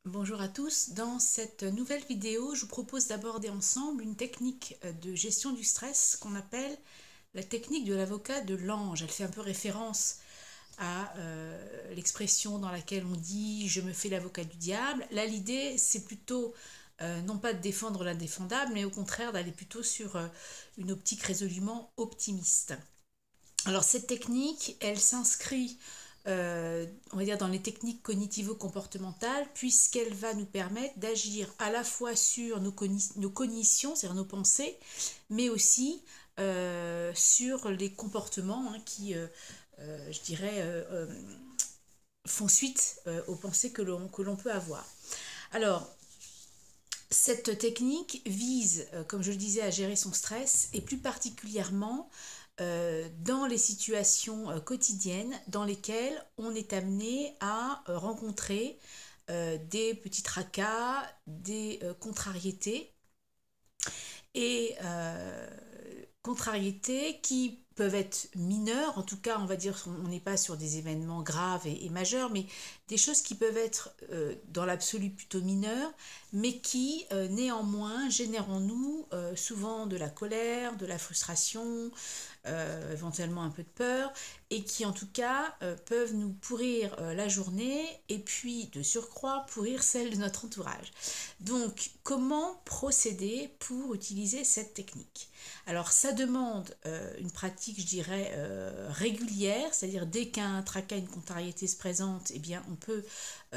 Bonjour à tous, dans cette nouvelle vidéo, je vous propose d'aborder ensemble une technique de gestion du stress qu'on appelle la technique de l'avocat de l'ange. Elle fait un peu référence à l'expression dans laquelle on dit « je me fais l'avocat du diable ». Là, l'idée, c'est plutôt non pas de défendre l'indéfendable, mais au contraire d'aller plutôt sur une optique résolument optimiste. Alors cette technique, elle s'inscrit, on va dire, dans les techniques cognitivo-comportementales, puisqu'elle va nous permettre d'agir à la fois sur nos cognitions, c'est-à-dire nos pensées, mais aussi sur les comportements qui, je dirais, font suite aux pensées que l'on peut avoir. Alors, cette technique vise, comme je le disais, à gérer son stress et plus particulièrement dans les situations quotidiennes dans lesquelles on est amené à rencontrer des petits tracas, des contrariétés et contrariétés qui peuvent être mineures, en tout cas on va dire on n'est pas sur des événements graves et majeurs, mais des choses qui peuvent être dans l'absolu plutôt mineures, mais qui néanmoins génèrent en nous souvent de la colère, de la frustration, éventuellement un peu de peur, et qui en tout cas peuvent nous pourrir la journée et puis de surcroît pourrir celle de notre entourage. Donc comment procéder pour utiliser cette technique? Alors ça demande une pratique, je dirais, régulière, c'est-à-dire dès qu'un tracas, une contrariété se présente, eh bien on peut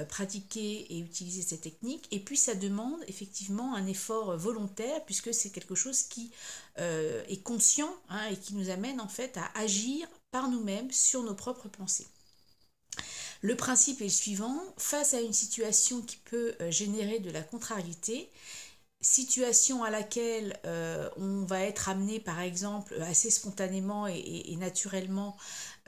pratiquer et utiliser cette technique. Et puis ça demande effectivement un effort volontaire, puisque c'est quelque chose qui est conscient et qui nous amène en fait à agir par nous-mêmes sur nos propres pensées. Le principe est le suivant: face à une situation qui peut générer de la contrariété, situation à laquelle on va être amené par exemple assez spontanément et naturellement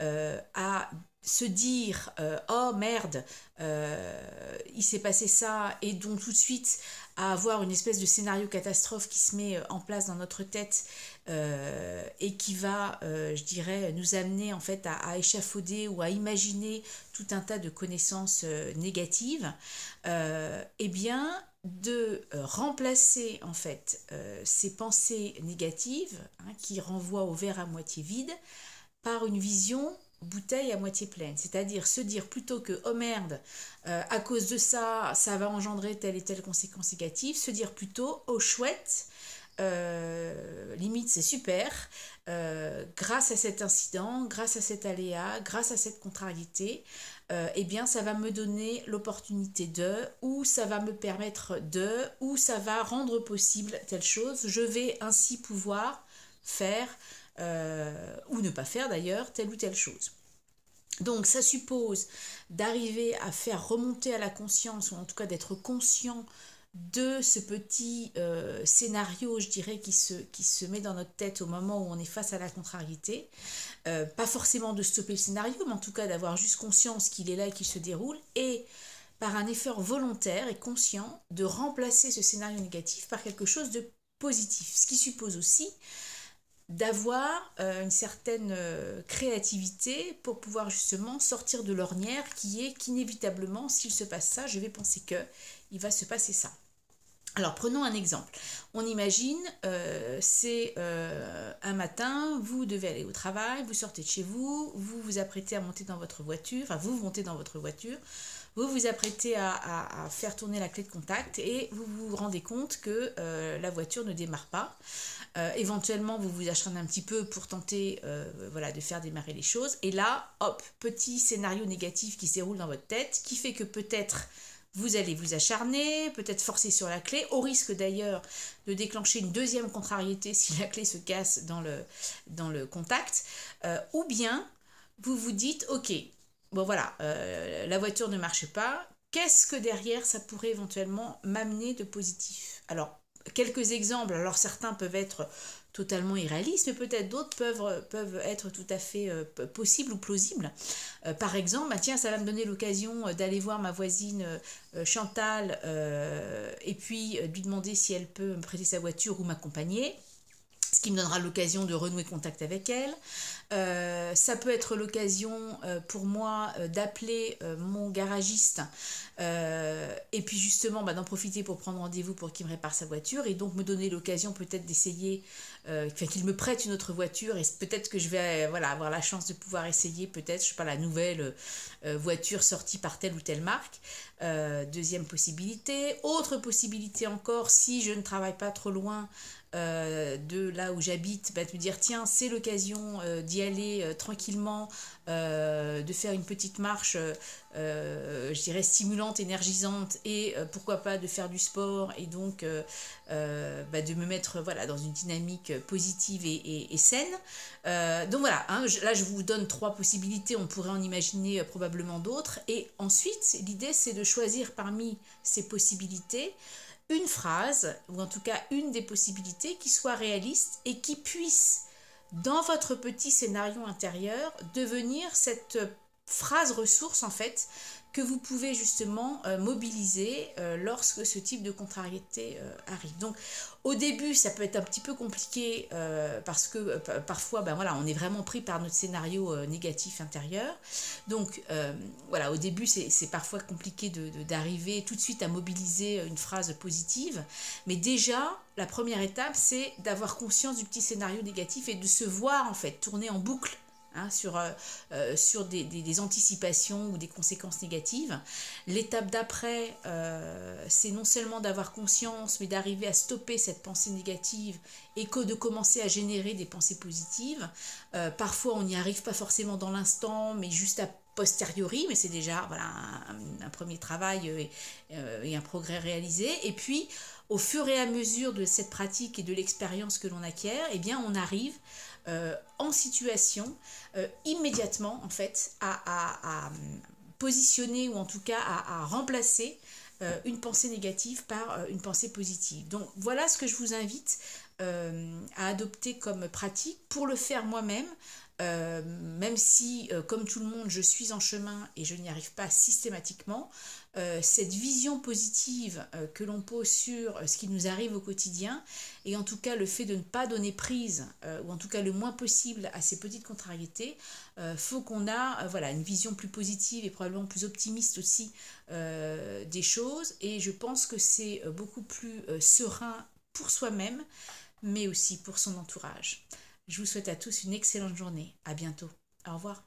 à se dire oh merde, il s'est passé ça, et donc tout de suite à avoir une espèce de scénario catastrophe qui se met en place dans notre tête et qui va, je dirais, nous amener en fait à échafauder ou à imaginer tout un tas de connaissances négatives, eh bien de remplacer en fait ces pensées négatives qui renvoient au verre à moitié vide par une vision bouteille à moitié pleine, c'est-à-dire se dire plutôt que oh merde, à cause de ça, ça va engendrer telle et telle conséquence négative, se dire plutôt oh chouette, limite c'est super, grâce à cet incident, grâce à cet aléa, grâce à cette contrariété, eh bien ça va me donner l'opportunité de, ou ça va me permettre de, ou ça va rendre possible telle chose, je vais ainsi pouvoir faire ou ne pas faire d'ailleurs telle ou telle chose. Donc ça suppose d'arriver à faire remonter à la conscience, ou en tout cas d'être conscient de ce petit scénario, je dirais, qui se met dans notre tête au moment où on est face à la contrariété. Pas forcément de stopper le scénario, mais en tout cas d'avoir juste conscience qu'il est là et qu'il se déroule, et par un effort volontaire et conscient de remplacer ce scénario négatif par quelque chose de positif. Ce qui suppose aussi d'avoir une certaine créativité pour pouvoir justement sortir de l'ornière qui est qu'inévitablement, s'il se passe ça, je vais penser que il va se passer ça. Alors prenons un exemple. On imagine, c'est un matin, vous devez aller au travail, vous sortez de chez vous, vous vous apprêtez à monter dans votre voiture, enfin vous montez dans votre voiture, vous vous apprêtez à faire tourner la clé de contact et vous vous rendez compte que la voiture ne démarre pas. Éventuellement, vous vous acharnez un petit peu pour tenter voilà, de faire démarrer les choses. Et là, hop, petit scénario négatif qui se déroule dans votre tête, qui fait que peut-être vous allez vous acharner, peut-être forcer sur la clé, au risque d'ailleurs de déclencher une deuxième contrariété si la clé se casse dans le contact. Ou bien, vous vous dites, ok, bon voilà, la voiture ne marche pas, qu'est-ce que derrière ça pourrait éventuellement m'amener de positif? Alors, quelques exemples, alors certains peuvent être totalement irréalistes, mais peut-être d'autres peuvent être tout à fait possibles ou plausibles. Par exemple, bah tiens, ça va me donner l'occasion d'aller voir ma voisine Chantal et puis de lui demander si elle peut me prêter sa voiture ou m'accompagner, ce qui me donnera l'occasion de renouer contact avec elle. Ça peut être l'occasion pour moi d'appeler mon garagiste et puis justement d'en profiter pour prendre rendez-vous pour qu'il me répare sa voiture et donc me donner l'occasion peut-être d'essayer, qu'il me prête une autre voiture et peut-être que je vais voilà, avoir la chance de pouvoir essayer peut-être, je sais pas, la nouvelle voiture sortie par telle ou telle marque. Deuxième possibilité. Autre possibilité encore, si je ne travaille pas trop loin de là où j'habite, bah, de me dire tiens c'est l'occasion d'y aller tranquillement, de faire une petite marche je dirais stimulante, énergisante et pourquoi pas de faire du sport et donc bah, de me mettre voilà, dans une dynamique positive et saine. Donc voilà, hein, là je vous donne trois possibilités, on pourrait en imaginer probablement d'autres et ensuite l'idée c'est de choisir parmi ces possibilités une phrase, ou en tout cas une des possibilités qui soit réaliste et qui puisse, dans votre petit scénario intérieur, devenir cette phrase ressource en fait que vous pouvez justement mobiliser lorsque ce type de contrariété arrive. Donc au début ça peut être un petit peu compliqué parce que parfois ben, voilà, on est vraiment pris par notre scénario négatif intérieur. Donc voilà, au début c'est parfois compliqué d'arriver tout de suite à mobiliser une phrase positive, mais déjà la première étape c'est d'avoir conscience du petit scénario négatif et de se voir en fait tourner en boucle, hein, sur des anticipations ou des conséquences négatives. L'étape d'après, c'est non seulement d'avoir conscience, mais d'arriver à stopper cette pensée négative et de commencer à générer des pensées positives. Parfois, on n'y arrive pas forcément dans l'instant, mais juste à posteriori, mais c'est déjà voilà, un premier travail et un progrès réalisé. Et puis, au fur et à mesure de cette pratique et de l'expérience que l'on acquiert, eh bien, on arrive en situation immédiatement en fait à positionner ou en tout cas à remplacer une pensée négative par une pensée positive. Donc voilà ce que je vous invite à adopter comme pratique pour le faire moi-même. Même si, comme tout le monde, je suis en chemin et je n'y arrive pas systématiquement, cette vision positive que l'on pose sur ce qui nous arrive au quotidien, et en tout cas le fait de ne pas donner prise, ou en tout cas le moins possible à ces petites contrariétés, faut qu'on a voilà, une vision plus positive et probablement plus optimiste aussi des choses, et je pense que c'est beaucoup plus serein pour soi-même, mais aussi pour son entourage. Je vous souhaite à tous une excellente journée. À bientôt. Au revoir.